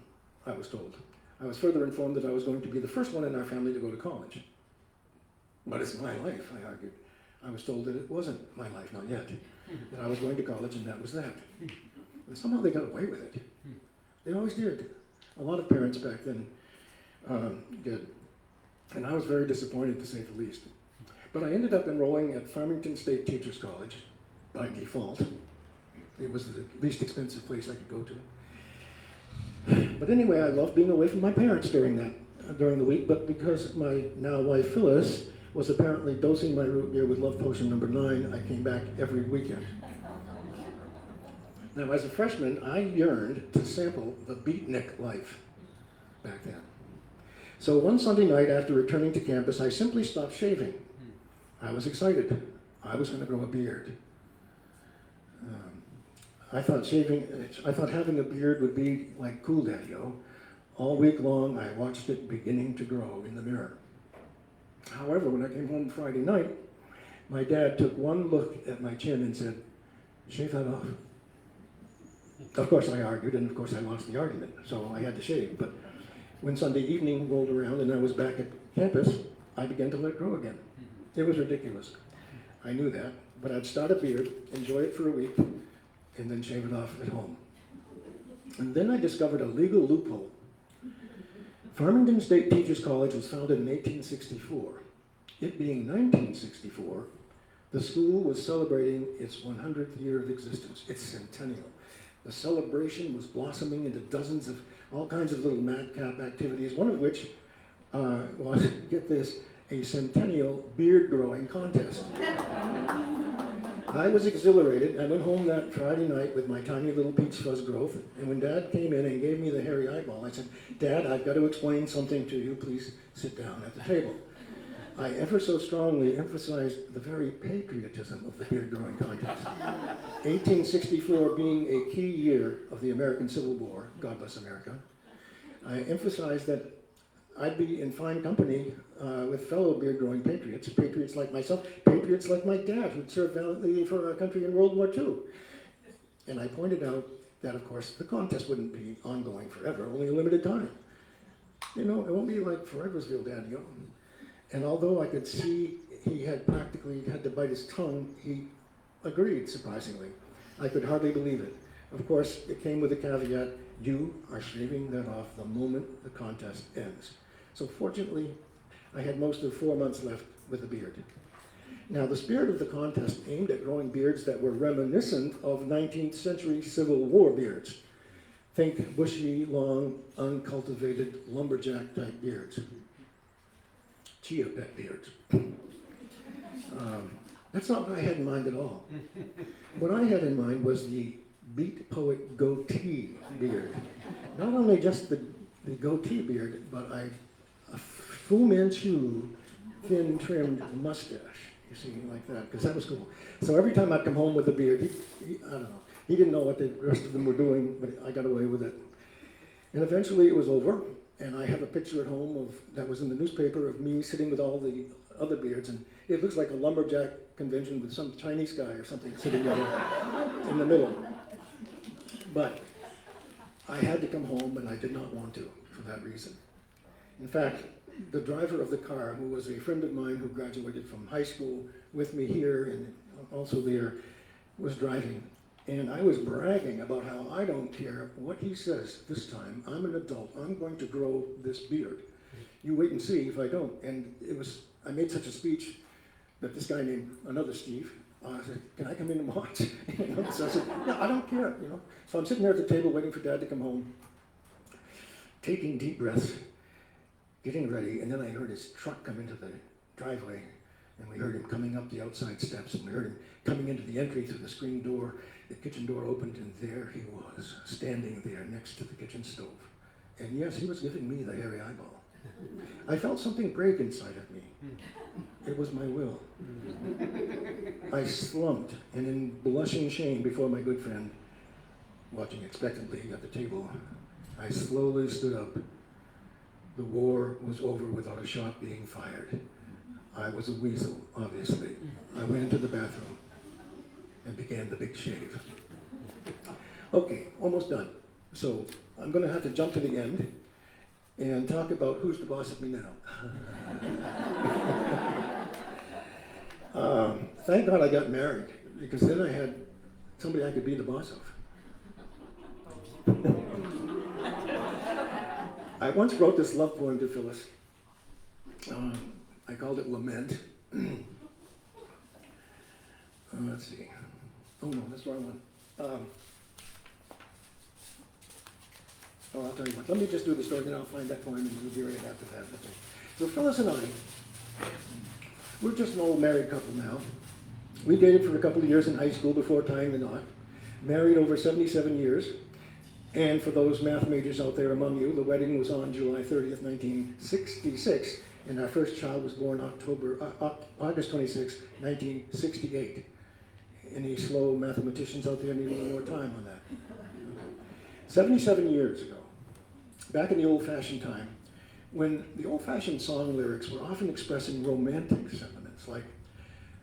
I was told. I was further informed that I was going to be the first one in our family to go to college. But it's my life, I argued. I was told that it wasn't my life, not yet. That I was going to college and that was that. And somehow they got away with it. They always did. A lot of parents back then did. And I was very disappointed, to say the least. But I ended up enrolling at Farmington State Teachers College by default. It was the least expensive place I could go to. But anyway, I loved being away from my parents during the week, but because my now wife Phyllis was apparently dosing my root beer with love potion number 9, I came back every weekend. Now, as a freshman, I yearned to sample the beatnik life back then. So one Sunday night after returning to campus, I simply stopped shaving. I was excited. I was going to grow a beard. I thought having a beard would be like Cool Daddy-O. All week long, I watched it beginning to grow in the mirror. However, when I came home Friday night, my dad took one look at my chin and said, "Shave that off." Of course, I argued, and of course, I lost the argument, so I had to shave. But when Sunday evening rolled around and I was back at campus, I began to let it grow again. It was ridiculous. I knew that, but I'd start a beard, enjoy it for a week, and then shave it off at home. And then I discovered a legal loophole. Farmington State Teachers College was founded in 1864. It being 1964, the school was celebrating its 100th year of existence, its centennial. The celebration was blossoming into dozens of all kinds of little madcap activities, one of which was, get this, a centennial beard growing contest. I was exhilarated. I went home that Friday night with my tiny little peach fuzz growth, and when Dad came in and gave me the hairy eyeball, I said, "Dad, I've got to explain something to you. Please sit down at the table." I ever so strongly emphasized the very patriotism of the beard growing contest. 1864 being a key year of the American Civil War, God bless America, I emphasized that I'd be in fine company with fellow beard-growing patriots, patriots like myself, patriots like my dad, who'd served valiantly for our country in World War II. And I pointed out that, of course, the contest wouldn't be ongoing forever, only a limited time. You know, it won't be like Foreversville, Daddy-O. And although I could see he had practically had to bite his tongue, he agreed, surprisingly. I could hardly believe it. Of course, it came with a caveat: you are shaving that off the moment the contest ends. So fortunately, I had most of 4 months left with a beard. Now, the spirit of the contest aimed at growing beards that were reminiscent of 19th century Civil War beards. Think bushy, long, uncultivated, lumberjack-type beards. Chia pet beards. That's not what I had in mind at all. What I had in mind was the beat poet goatee beard. Not only just the goatee beard, but a Fu Manchu thin trimmed mustache, you see, like that, because that was cool. So every time I'd come home with a beard, I don't know, he didn't know what the rest of them were doing, but I got away with it. And eventually it was over, and I have a picture at home that was in the newspaper of me sitting with all the other beards, and it looks like a lumberjack convention with some Chinese guy or something sitting there in the middle. But I had to come home, and I did not want to for that reason. In fact, the driver of the car, who was a friend of mine who graduated from high school with me here and also there, was driving. And I was bragging about how I don't care what he says this time. I'm an adult. I'm going to grow this beard. You wait and see if I don't. And I made such a speech that this guy named another Steve said, "Can I come in and watch?" So I said, "No, I don't care." So I'm sitting there at the table waiting for Dad to come home, taking deep breaths, getting ready, and then I heard his truck come into the driveway, and we heard him coming up the outside steps, and we heard him coming into the entry through the screen door. The kitchen door opened, and there he was, standing there next to the kitchen stove. And yes, he was giving me the hairy eyeball. I felt something break inside of me. It was my will. I slumped, and in blushing shame before my good friend, watching expectantly at the table, I slowly stood up. The war was over without a shot being fired. I was a weasel, obviously. I went into the bathroom and began the big shave. Okay, almost done. So I'm going to have to jump to the end and talk about who's the boss of me now. Thank God I got married, because then I had somebody I could be the boss of. I once wrote this love poem to Phyllis. I called it Lament. Let's see. Oh no, that's the wrong one. I'll tell you what. Let me just do the story, then I'll find that poem and we'll be right after that. So Phyllis and I, we're just an old married couple now. We dated for a couple of years in high school before tying the knot. Married over 77 years. And for those math majors out there among you, the wedding was on July 30th, 1966, and our first child was born August 26, 1968. Any slow mathematicians out there need a little more time on that? 77 years ago, back in the old-fashioned time, when the old-fashioned song lyrics were often expressing romantic sentiments, like,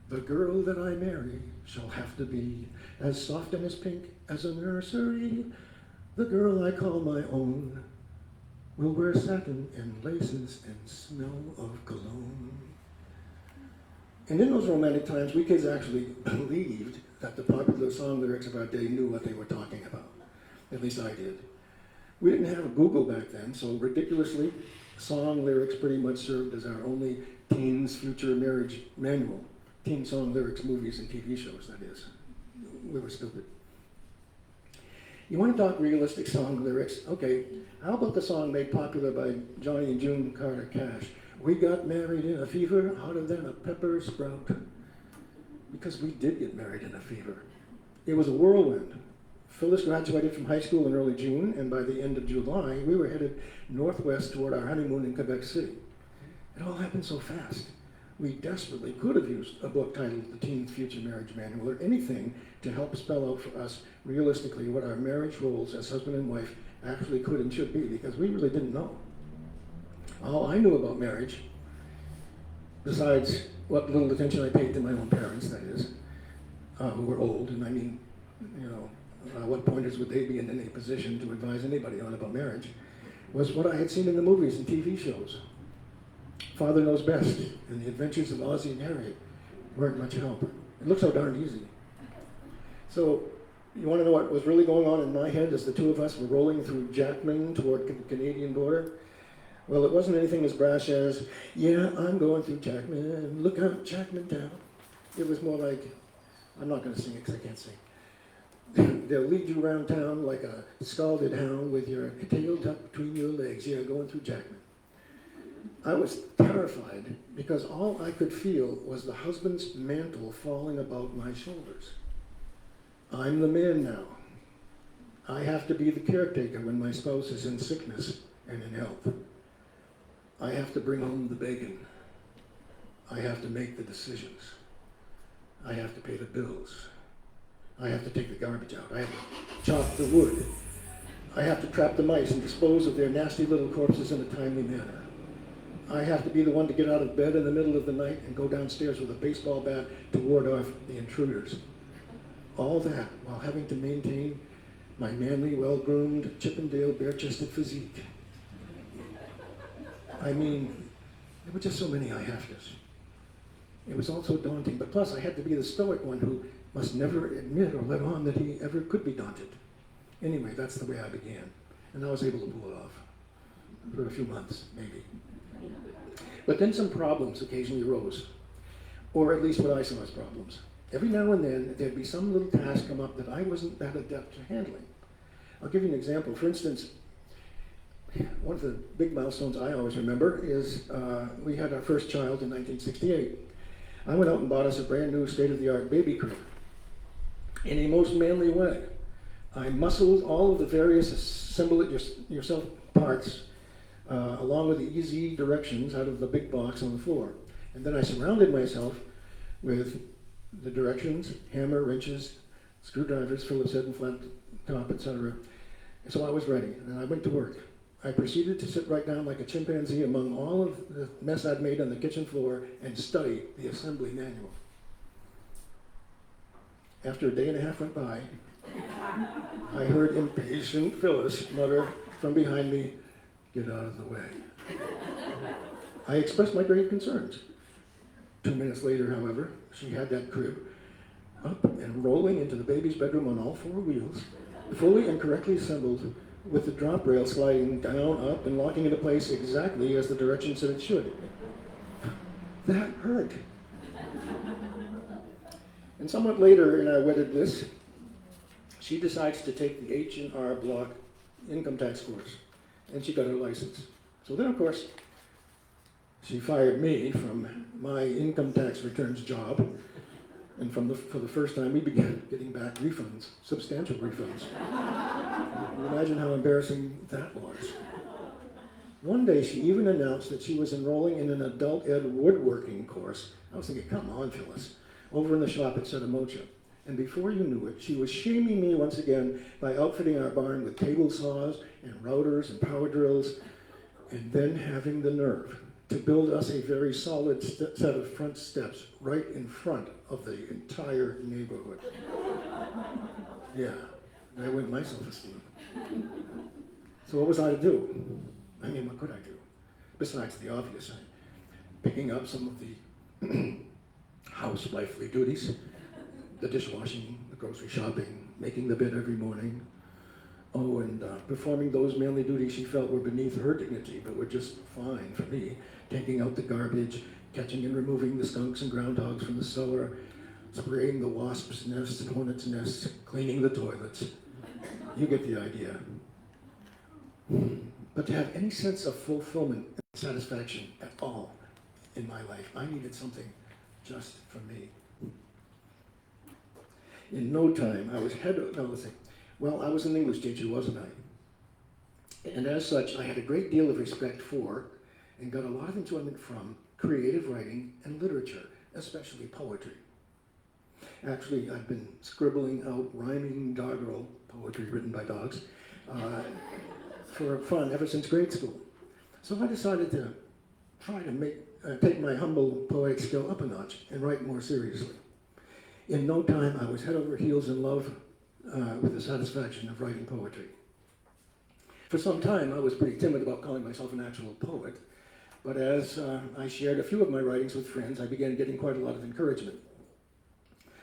"The girl that I marry shall have to be as soft and as pink as a nursery. The girl I call my own will wear satin and laces and smell of cologne." And in those romantic times, we kids actually believed that the popular song lyrics of our day knew what they were talking about. At least I did. We didn't have a Google back then, so ridiculously, song lyrics pretty much served as our only teens' future marriage manual. Teen song lyrics, movies, and TV shows, that is. We were stupid. You want to talk realistic song lyrics? Okay, how about the song made popular by Johnny and June Carter Cash? "We got married in a fever, hotter than a pepper sprout." Because we did get married in a fever. It was a whirlwind. Phyllis graduated from high school in early June, and by the end of July, we were headed northwest toward our honeymoon in Quebec City. It all happened so fast. We desperately could have used a book titled The Teen's Future Marriage Manual, or anything to help spell out for us realistically what our marriage roles as husband and wife actually could and should be, because we really didn't know. All I knew about marriage, besides what little attention I paid to my own parents, that is, who were old, and I mean, what pointers would they be in any position to advise anybody on about marriage, was what I had seen in the movies and TV shows. Father Knows Best and The Adventures of Ozzie and Harriet weren't much help. It looked so darn easy. So, you want to know what was really going on in my head as the two of us were rolling through Jackman toward the Canadian border? Well, it wasn't anything as brash as, "Yeah, I'm going through Jackman, look out, Jackman Town." It was more like, I'm not going to sing it because I can't sing. "They'll lead you around town like a scalded hound with your tail tucked between your legs. Yeah, going through Jackman." I was terrified because all I could feel was the husband's mantle falling about my shoulders. I'm the man now. I have to be the caretaker when my spouse is in sickness and in health. I have to bring home the bacon. I have to make the decisions. I have to pay the bills. I have to take the garbage out. I have to chop the wood. I have to trap the mice and dispose of their nasty little corpses in a timely manner. I have to be the one to get out of bed in the middle of the night and go downstairs with a baseball bat to ward off the intruders. All that while having to maintain my manly, well-groomed, Chippendale, bare-chested physique. I mean, there were just so many I-have-tos. It was all so daunting, but plus I had to be the stoic one who must never admit or let on that he ever could be daunted. Anyway, that's the way I began, and I was able to pull it off for a few months, maybe. But then some problems occasionally arose. or at least what I saw as problems. Every now and then, there'd be some little task come up that I wasn't that adept at handling. I'll give you an example. For instance, one of the big milestones I always remember is we had our first child in 1968. I went out and bought us a brand new state-of-the-art baby crib in a most manly way. I muscled all of the various assemble it yourself parts along with the easy directions out of the big box on the floor. And then I surrounded myself with the directions, hammer, wrenches, screwdrivers, Phillips head and flat top, etc. So I was ready, and I went to work. I proceeded to sit right down like a chimpanzee among all of the mess I'd made on the kitchen floor and study the assembly manual. After a day and a half went by, I heard impatient Phyllis mutter from behind me, "Get out of the way." I expressed my grave concerns. 2 minutes later, however, she had that crib up and rolling into the baby's bedroom on all four wheels, fully and correctly assembled, with the drop rail sliding down, up, and locking into place exactly as the directions said it should. That hurt. And somewhat later in our wedded bliss, she decides to take the H&R Block income tax course, and she got her license. So then, of course, she fired me from my income tax returns job, and for the first time, we began getting back refunds, substantial refunds. You can imagine how embarrassing that was. One day, she even announced that she was enrolling in an adult ed woodworking course. I was thinking, come on, Phyllis, over in the shop at Setamocha. And before you knew it, she was shaming me once again by outfitting our barn with table saws and routers and power drills, and then having the nerve to build us a very solid set of front steps right in front of the entire neighborhood. Yeah, that went my self-esteem. So what was I to do? I mean, what could I do? Besides the obvious, picking up some of the housewifely duties, the dishwashing, the grocery shopping, making the bed every morning. Oh, and performing those manly duties she felt were beneath her dignity, but were just fine for me. Taking out the garbage, catching and removing the skunks and groundhogs from the cellar, spraying the wasps' nests and hornets' nests, cleaning the toilets. You get the idea. But to have any sense of fulfillment and satisfaction at all in my life, I needed something just for me. In no time, I was I was an English teacher, wasn't I? And as such, I had a great deal of respect for and got a lot of enjoyment from creative writing and literature, especially poetry. Actually, I've been scribbling out rhyming doggerel poetry written by dogs for fun ever since grade school. So I decided to try to take my humble poetic skill up a notch and write more seriously. In no time, I was head over heels in love with the satisfaction of writing poetry. For some time, I was pretty timid about calling myself an actual poet, but as I shared a few of my writings with friends, I began getting quite a lot of encouragement.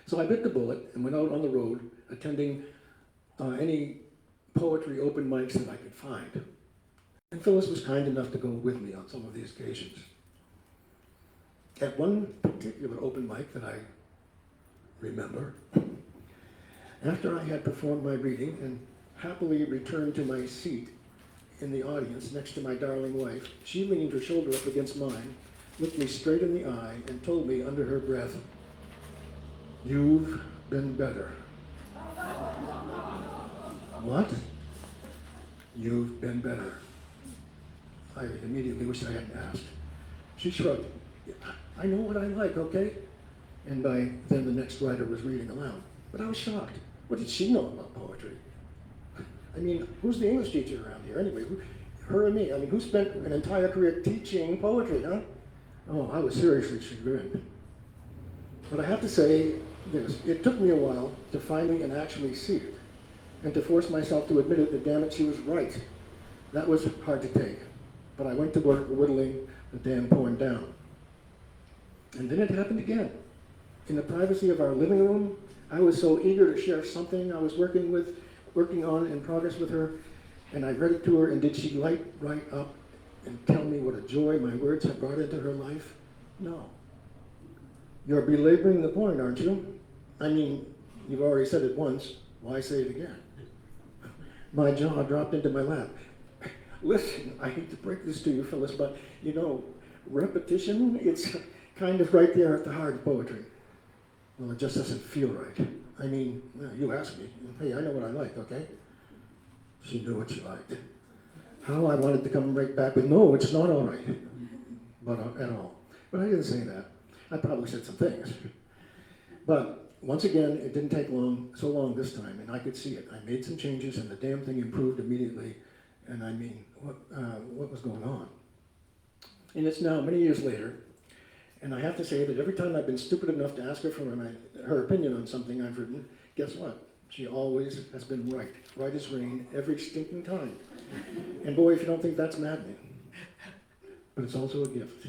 So I bit the bullet and went out on the road, attending any poetry open mics that I could find. And Phyllis was kind enough to go with me on some of these occasions. At one particular open mic that I remember, after I had performed my reading and happily returned to my seat in the audience next to my darling wife, she leaned her shoulder up against mine, looked me straight in the eye, and told me under her breath, "You've been better." What? You've been better. I immediately wished I hadn't asked. She shrugged. I know what I like, okay? And by then the next writer was reading aloud. But I was shocked. What did she know about poetry? I mean, who's the English teacher around here anyway? Her and me. I mean, who spent an entire career teaching poetry, huh? Oh, I was seriously chagrined. But I have to say this, it took me a while to finally and actually see it, and to force myself to admit it that, damn it, she was right. That was hard to take. But I went to work whittling the damn poem down. And then it happened again. In the privacy of our living room, I was so eager to share something I was working on in progress with her, and I read it to her, and did she light right up and tell me what a joy my words had brought into her life? No. You're belaboring the point, aren't you? I mean, you've already said it once. Why say it again? My jaw dropped into my lap. Listen, I hate to break this to you, Phyllis, but you know, repetition, it's kind of right there at the heart of poetry. Well, it just doesn't feel right. I mean, well, you asked me. Hey, I know what I like, okay? She knew what she liked. How I wanted to come right back with, no, it's not all right, but at all. But I didn't say that. I probably said some things. But once again, it didn't take so long this time, and I could see it. I made some changes, and the damn thing improved immediately. And I mean, what was going on? And it's now many years later, and I have to say that every time I've been stupid enough to ask her for her opinion on something I've written, guess what? She always has been right. Right as rain, every stinking time. And boy, if you don't think that's maddening. But it's also a gift.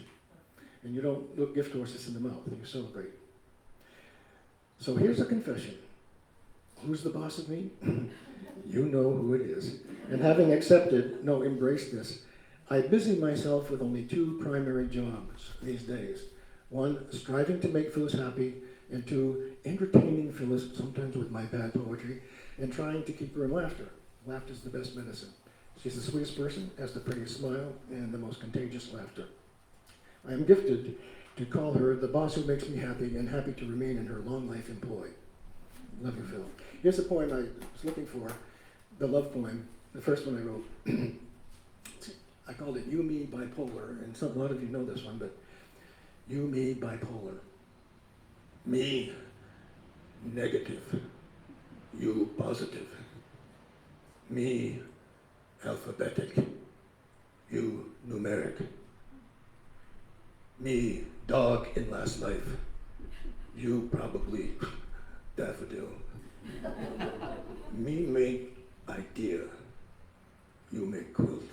And you don't look gift horses in the mouth, you celebrate. So here's a confession. Who's the boss of me? You know who it is. And having embraced this, I busy myself with only two primary jobs these days. One, striving to make Phyllis happy, and two, entertaining Phyllis, sometimes with my bad poetry, and trying to keep her in laughter. Laughter's the best medicine. She's the sweetest person, has the prettiest smile, and the most contagious laughter. I am gifted to call her the boss who makes me happy and happy to remain in her long life employ. Love you, Phil. Here's the poem I was looking for, the love poem, the first one I wrote. I called it You, Me, Bipolar, and a lot of you know this one, but You, Me, Bipolar. Me, negative. You, positive. Me, alphabetic. You, numeric. Me, dog in last life. You, probably daffodil. Me, make idea. You, make quilt.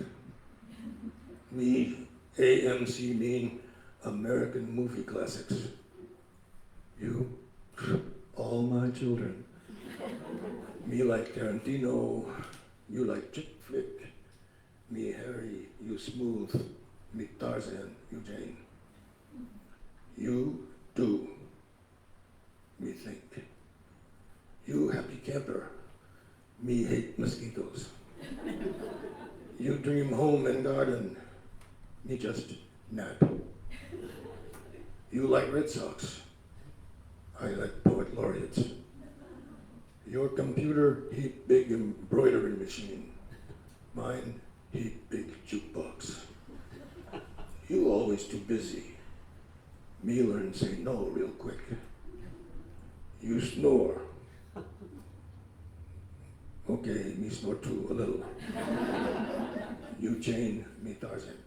Me, AMC, mean American movie classics. You, all my children. Me like Tarantino, you like chick flick. Me Harry, you smooth. Me Tarzan, you Jane. You do. Me think. You happy camper. Me hate mosquitoes. You dream home and garden. Me just nap. You like Red Sox. I like poet laureates. Your computer heap big embroidery machine. Mine heap big jukebox. You always too busy. Me learn say no real quick. You snore. Okay, me snore too, a little. You Jane, me Tarzan.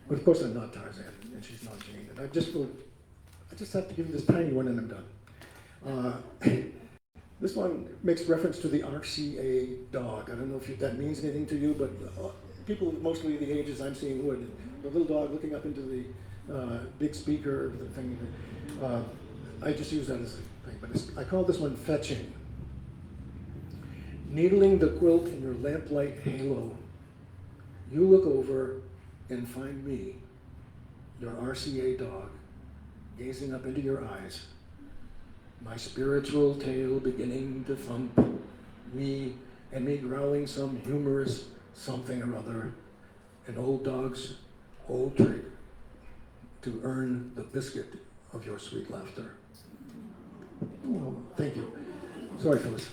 But of course I'm not Tarzan, and she's not Jane. And I just have to give you this tiny one and I'm done. This one makes reference to the RCA dog. I don't know if that means anything to you, but people mostly the ages I'm seeing would. The little dog looking up into the big speaker thing. I just use that as a thing, but I call this one fetching. Needling the quilt in your lamplight halo, you look over and find me, your RCA dog, gazing up into your eyes. My spiritual tail beginning to thump, me growling some humorous something or other, an old dog's old trick to earn the biscuit of your sweet laughter. Oh, thank you. Sorry, Phyllis.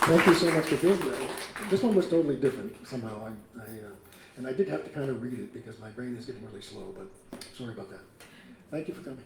Thank you so much for being here. This one was totally different somehow. And I did have to kind of read it because my brain is getting really slow, but sorry about that. Thank you for coming.